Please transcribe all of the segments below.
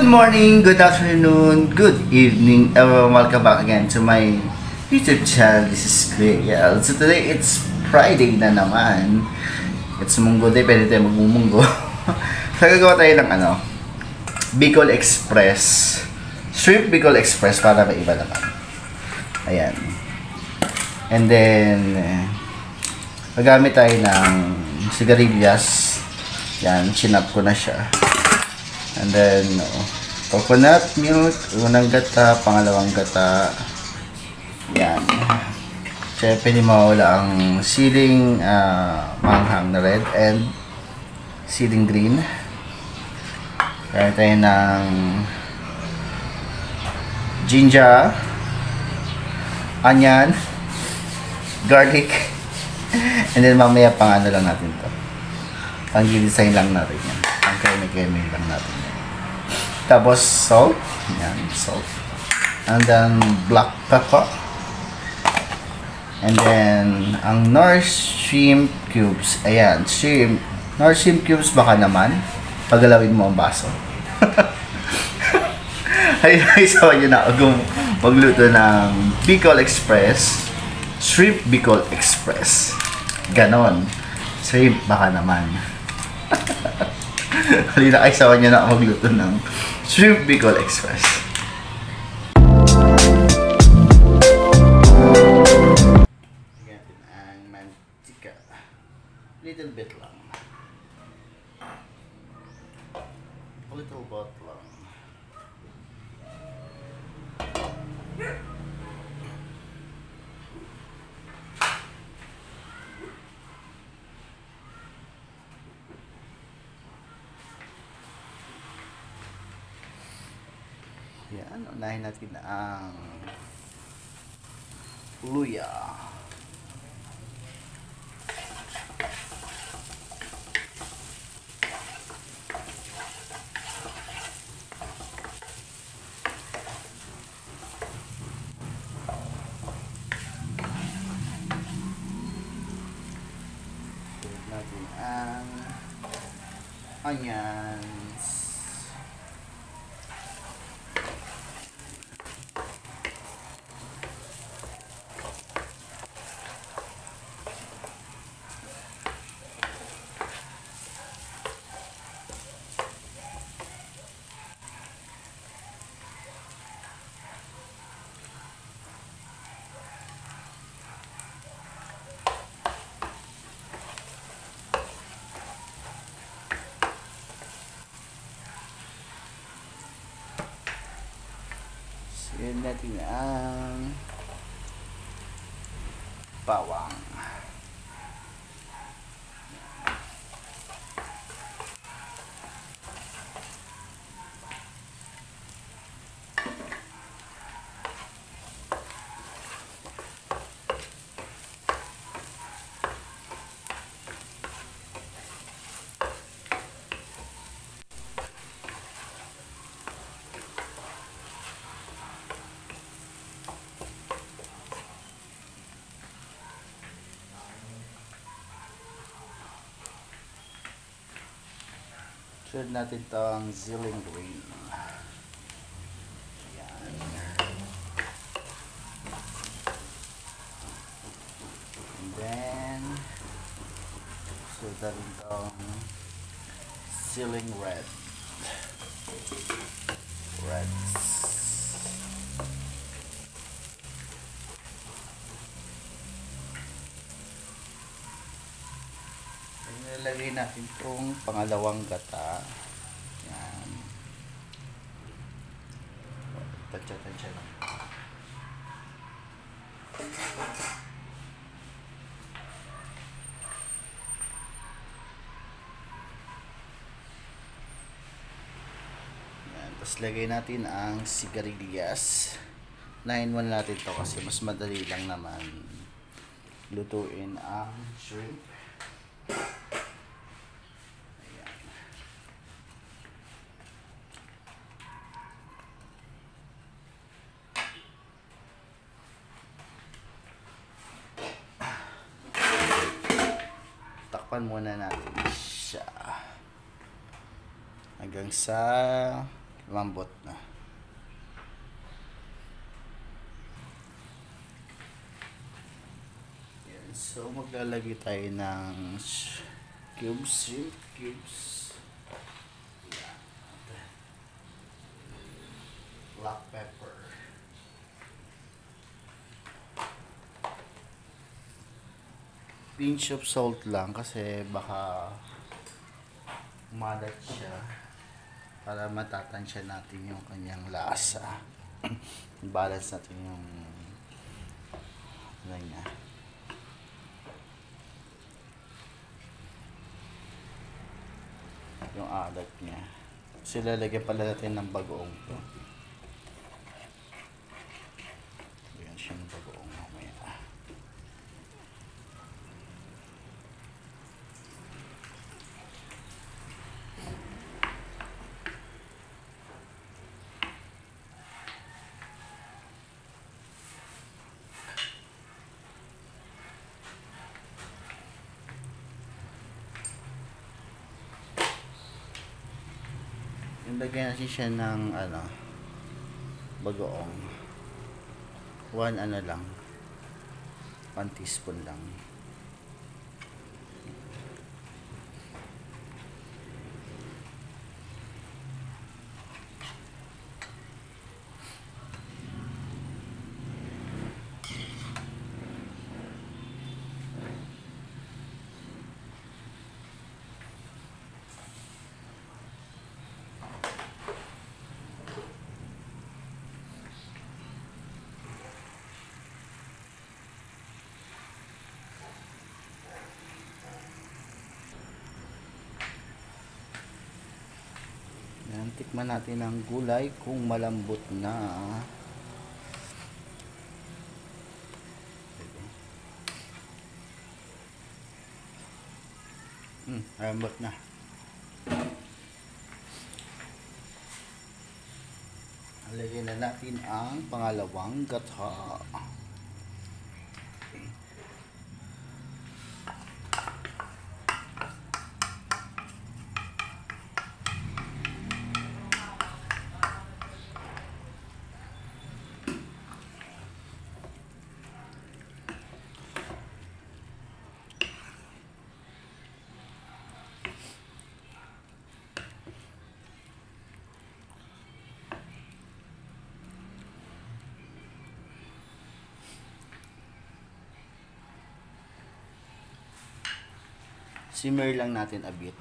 morning, good afternoon, good evening, everyone. Welcome back again to my YouTube channel. This is Kuya. So today it's Friday na naman. It's Munggo Day, pwede tayo magmumunggo. So gagawa tayo ng Bicol Express. Shrimp Bicol Express para may iba naman. Ayan. And then gagamit tayo ng sigarilyas. Yan, chinap ko na siya. And then, coconut milk, unang gata, pangalawang gata. Yan. Siyempre, hindi mawala ang siling manghang na red and siling green. Kaya tayo ng ginger, onion, garlic, and then mamaya pang lang natin to. Pang design lang natin yan. Pang keme-keme lang natin yan. Tapos salt. Yan, salt. And then black pepper. And then ang Knorr shrimp cubes. Ayan, Knorr shrimp cubes baka naman. Pagalawin mo ang baso. Ay, sawa nyo na ako magluto ng Bicol Express. Shrimp Bicol Express. Ganon. Shrimp baka naman. Halina kayo, sawa nyo na magluto ng Shrimp Bicol Express. Gatin ang mantika. Little bit lang. A little bit lang. Yan, unahin natin ang luya. Sunod natin ang onions. Yan natin ang bawang. Sunod natin itong siling green. Ayan. And then, sunod natin itong siling red. Reds. Ilalagay natin itong pangalawang gata. Yan. Tansya-tansya lang. Yan. Tapos lagay natin ang sigarilyas. Nahin muna natin ito kasi mas madali lang naman lutuin ang shrimp. Takpan muna natin siya hanggang sa Lambot na. Yan. So, maglalagay tayo ng cubes. Cubes. Yan. Black pepper. Pinch of salt lang kasi baka umalat siya para matatansya natin yung kanyang lasa. Balance natin yung ano niya. Yung alat niya. Kasi lalagyan pala natin ng bagoong to. Ayan siya ng bagoong mamaya. Lagyan natin siya ng bagoong 1 lang 1 teaspoon lang. Yan, tikman natin ang gulay kung malambot na. Malambot na. Lagyan na natin ang pangalawang gata. Simmer lang natin a bit.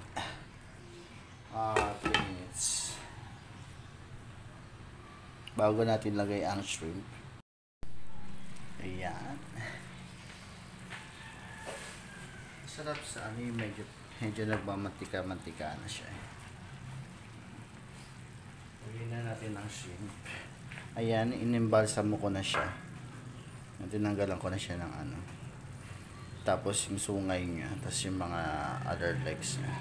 3 minutes. Bago natin lagay ang shrimp. Ayan. Sarap sa medyo nagmamantika-mantika na siya. Lagyan na natin ang shrimp. Ayan, inimbalsam ko na siya. Tinanggalan ko na siya ng tapos yung sungay niya, tapos yung mga other legs niya.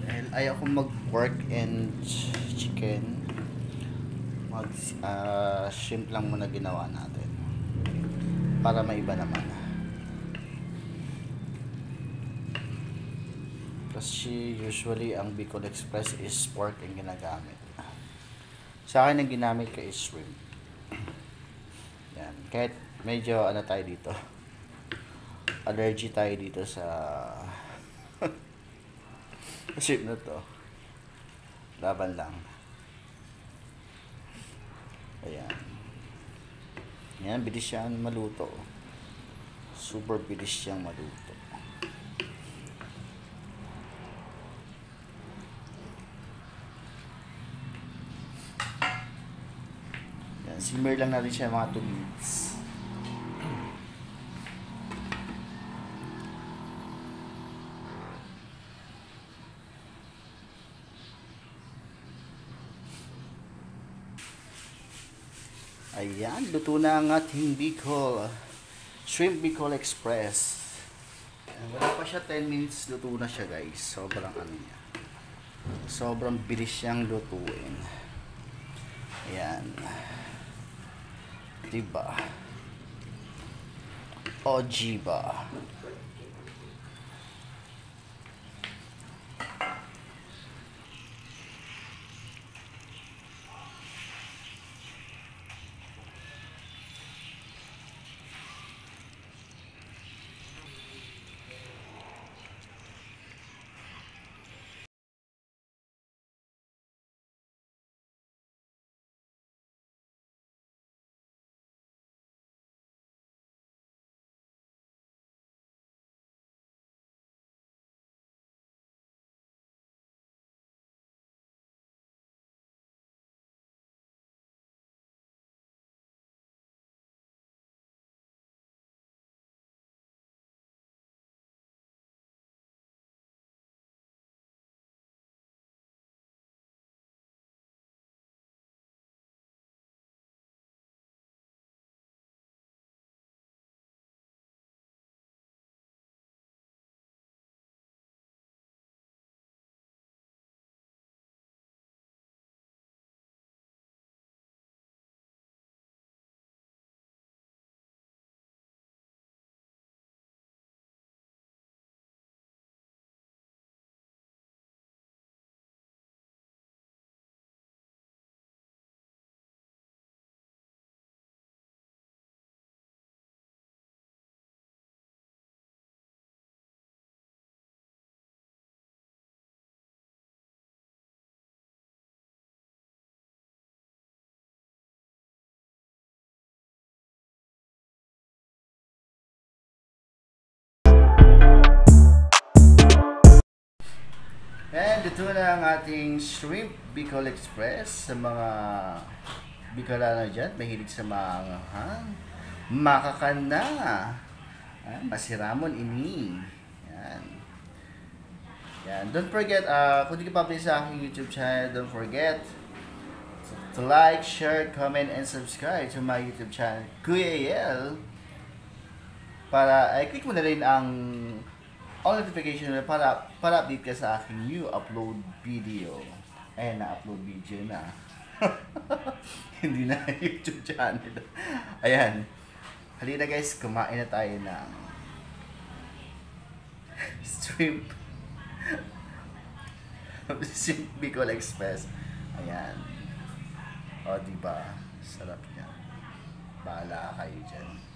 Dahil ayaw ko mag-pork and chicken, shrimp lang muna ginawa natin para maiba naman. Kasi usually ang Bicol Express is pork ang ginagamit. Sa akin ang ginamit ko is shrimp. Yan. Kahit medyo tayo dito. Allergy tayo dito sa shrimp na to. Laban lang. Ayan. Yan, bilis siyang maluto. Super bilis siyang maluto. Simmer lang natin siya mga 2 minutes. Ayan, luto na ang ating Bicol Shrimp Bicol Express. Wala pa siya 10 minutes, luto na siya guys. Sobrang niya. Sobrang bilis siyang lutuin. Ayan. Diba? OG ba? And ito na ang ating Shrimp Bicol Express sa mga Bicolano dyan. Mahilig sa mga makakana. Masiramon ini. Yan. Yan. Don't forget, kung di ka pa sa aking YouTube channel, don't forget to like, share, comment, and subscribe to my YouTube channel, Kuya Yel. Para, click mo na rin ang all notification para update ka sa aking new upload video. Ayan, na-upload video na. Hindi na YouTube channel. Ayan. Halina guys, kumain na tayo ng shrimp. Shrimp Bicol Express. Ayan. O, diba? Sarap niya. Bahala kayo dyan.